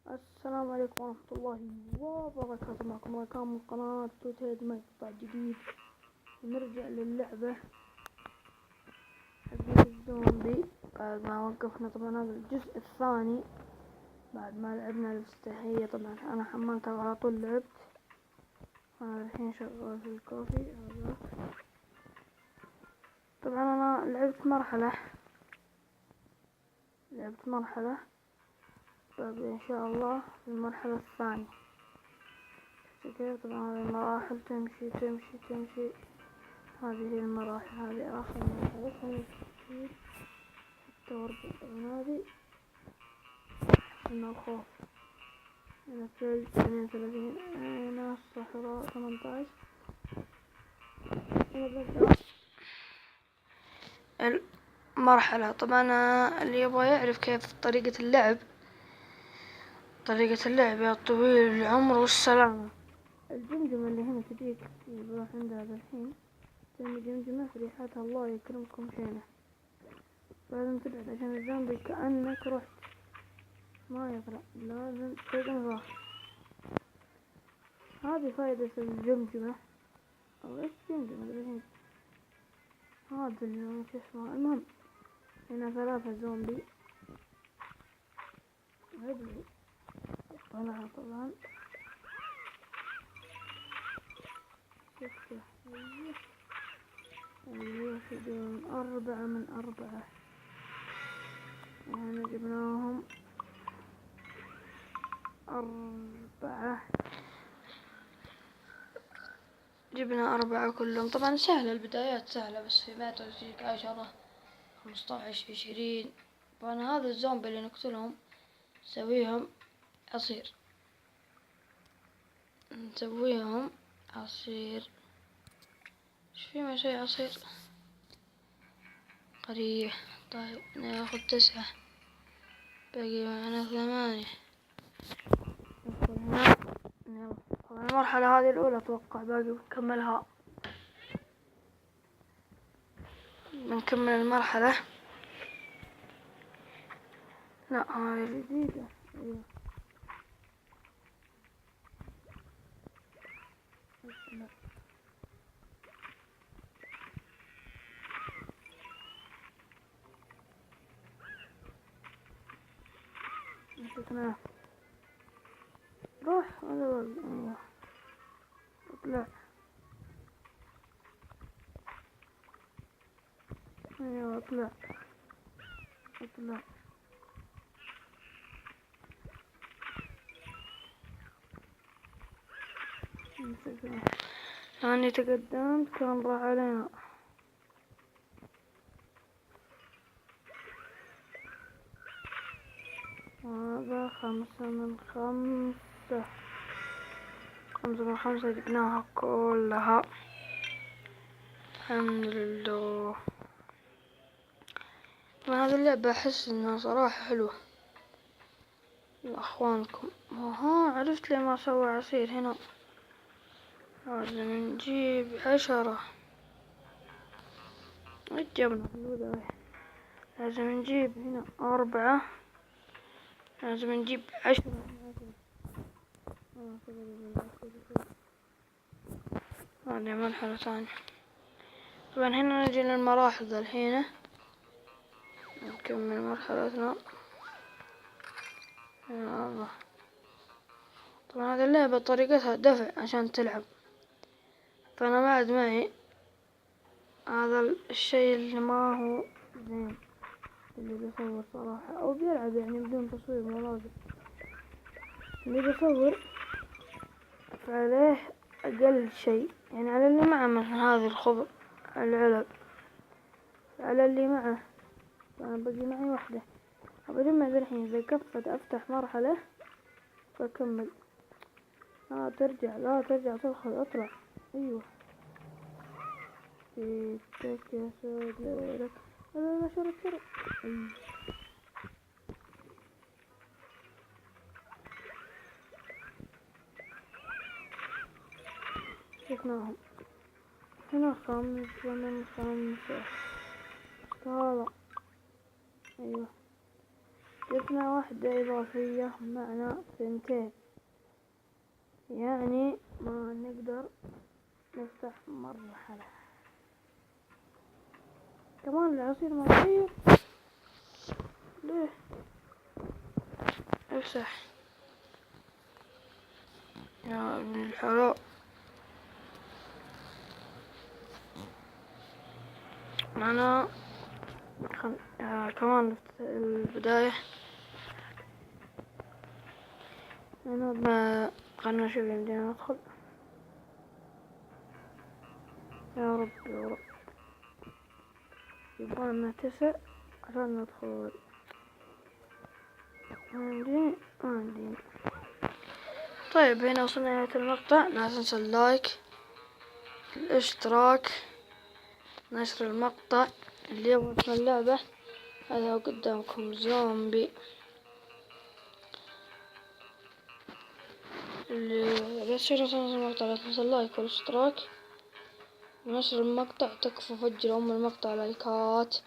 السلام عليكم ورحمة الله وبركاته. معكم ركام من قناة توتيد مقطع جديد. نرجع للعبة حقت الزومبي بعد ما وقفنا. طبعا هذا الجزء الثاني بعد ما لعبنا الافتتاحية. طبعا انا حملتها وعلى طول لعبت. انا الحين شغال في الكوفي هذا. طبعا انا لعبت مرحلة باقي ان شاء الله في المرحلة الثانية. طبعا هذه المراحل تمشي. هذه هي المراحل، هذه آخر مرحلة التوربة. طبعا هذه من الخوف من الثلج 32 ناس صحراء 18. أنا ببدأ المرحلة. طبعا اللي يبغى يعرف كيف طريقة اللعب يا طويل العمر والسلامة. الجمجمة اللي هنا تجيك بروح عندها الحين تسمي جمجمة في ريحتها الله يكرمكم شينة. لازم تبعد عشان الزومبي كأنك رحت ما يطلع، لازم تقوم راح. هذه فايدة الجمجمة او ايش جمجمة الحين هذا اللي شو اسمه. المهم هنا 3 زومبي هدي طلع. طبعا 6 يوحدون 4 من 4. يعني جبناهم 4. جبنا 4 كلهم. طبعا سهلة، البدايات سهلة، بس في ما تجيك 10 15 20. طبعا هذا الزومبي اللي نقتلهم نسويهم عصير. ايش في ما شي عصير قرية. طيب ناخذ 9 باقي معنا 8. ندخل هنا. يلا طبعا المرحلة هذه الأولى أتوقع، باقي بنكمل المرحلة. لا هذه جديدة. ايوه مسكناه. روح هذا ولد. ايوه اطلع. ايوه اطلع. مسكناه. لاني تقدمت كان راح علينا. هذا 5 من 5. 5 من 5 جبناها كلها الحمد لله. طبعا هذه اللعبة أحس إنها صراحة حلوة يا أخوانكم. عرفت ليه ما سوى عصير هنا. لازم نجيب 10. الجبنة حلوة. لازم نجيب هنا 4. لازم نجيب 10. هذه مرحلة ثانية. طبعا هنا نجي للمراحل الحين. نكمل مرحلتنا. يا الله. طبعا هذه اللعبة طريقتها دفع عشان تلعب، فأنا بعد معي هذا الشيء اللي ما هو زين، اللي بيصور صراحة أو بيلعب يعني بدون تصوير ملازم. اللي بيصور فعليه أقل شيء، يعني على اللي معه مثلا هذه الخضر العلب، على اللي معه. فأنا بقي معي واحدة. أبجمع ذا الحين. إذا كفت أفتح مرحلة فأكمل. لا ترجع تدخل اطلع. ايوه تك يا سود لك. لا شرب. ايوه شفناهم هنا 5 من 5. طالع. ايوه ضفنا واحدة إضافية معنا 2، يعني ما نقدر نفتح مرحلة. كمان العصير ما يصير. ليه؟ افتح يا ابن الحلال. معنا كمان البداية أنا ما خلنا نشوف يمدينا ندخل. يا رب يا رب يبغالنا 9 عشان ندخل. ما عندي. طيب هنا وصلنا لنهاية المقطع. لا تنسى اللايك، الاشتراك، نشر المقطع. اللي يبغى يسمع اللعبة هذا هو قدامكم زومبي. اللي بس شو نشر المقطع لا تنسى اللايك والاشتراك ونشر المقطع. تكفى فجر المقطع لايكات.